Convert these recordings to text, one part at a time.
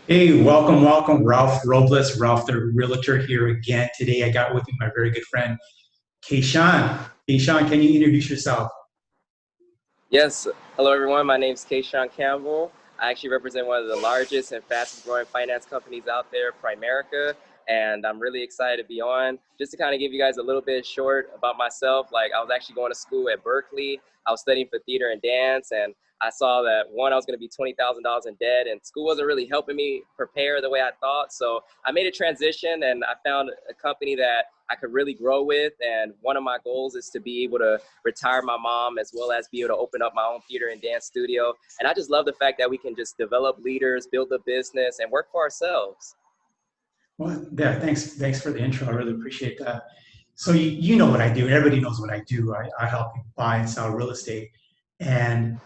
Hey, welcome, Ralph Robles, Ralph the Realtor here again. Today I got with me my very good friend, Kashawn. Kashawn, can you introduce yourself? Yes. Hello, everyone. My name is Kashawn Campbell. I actually represent one of the largest and fastest growing finance companies out there, Primerica. And I'm really excited to be on. Just to kind of give you guys a little bit short about myself, like I was actually going to school at Berkeley. I was studying for theater and dance. And I saw that one, I was going to be $20,000 in debt, and school wasn't really helping me prepare the way I thought. So I made a transition and I found a company that I could really grow with. And one of my goals is to be able to retire my mom, as well as be able to open up my own theater and dance studio. And I just love the fact that we can just develop leaders, build a business, and work for ourselves. Well, yeah, thanks for the intro. I really appreciate that. So you know what I do. Everybody knows what I do. I help people buy and sell real estate. And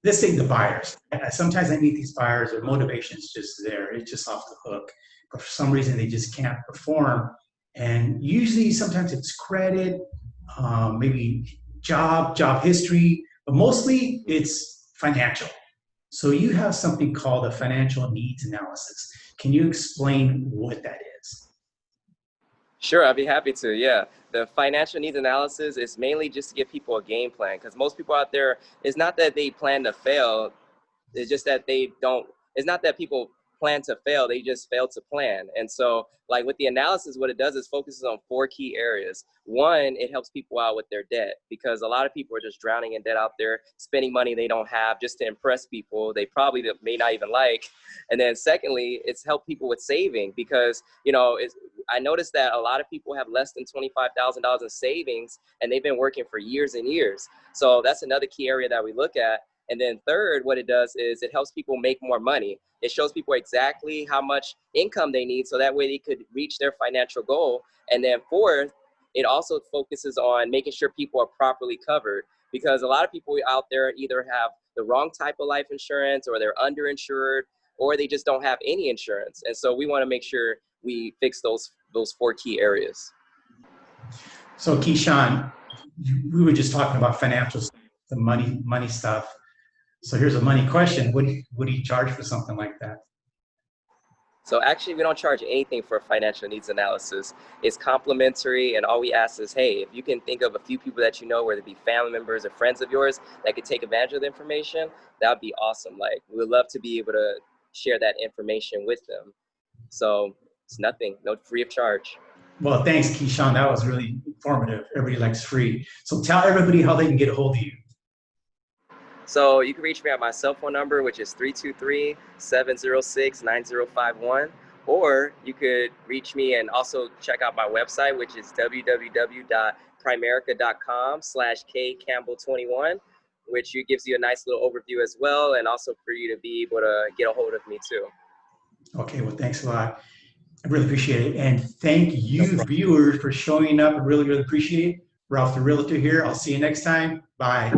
let's say the buyers. Sometimes I meet these buyers, their motivation is just there. It's just off the hook. But for some reason, they just can't perform. And usually, sometimes it's credit, maybe job history, but mostly it's financial. So you have something called a financial needs analysis. Can you explain what that is? Sure, I'd be happy to. Yeah. The financial needs analysis is mainly just to give people a game plan, because most people out there, it's not that they plan to fail. It's just that they don't, it's not that people plan to fail, they just fail to plan. And so, like with the analysis, what it does is focuses on four key areas. One, it helps people out with their debt, because a lot of people are just drowning in debt out there, spending money they don't have just to impress people they probably may not even like. And then secondly, it's helped people with saving, because, I noticed that a lot of people have less than $25,000 in savings, and they've been working for years and years. So that's another key area that we look at. And then third, what it does is it helps people make more money. It shows people exactly how much income they need, so that way they could reach their financial goal. And then fourth, it also focuses on making sure people are properly covered, because a lot of people out there either have the wrong type of life insurance, or they're underinsured, or they just don't have any insurance. And so we want to make sure we fix those four key areas. So Keyshawn, we were just talking about financials, the money stuff. So here's a money question. What do you charge for something like that? So actually, we don't charge anything for financial needs analysis. It's complimentary, and all we ask is, hey, if you can think of a few people that you know, whether it be family members or friends of yours, that could take advantage of the information, that would be awesome. Like, we would love to be able to share that information with them. So it's nothing, no, free of charge. Well, thanks, Keyshawn. That was really informative. Everybody likes free. So tell everybody how they can get a hold of you. So you can reach me at my cell phone number, which is 323-706-9051. Or you could reach me and also check out my website, which is www.primerica.com/kcampbell21, which gives you a nice little overview as well, and also for you to be able to get a hold of me too. Okay, well, thanks a lot. I really appreciate it. And thank you, viewers, for showing up. I really, really appreciate it. Ralph the Realtor here. I'll see you next time. Bye.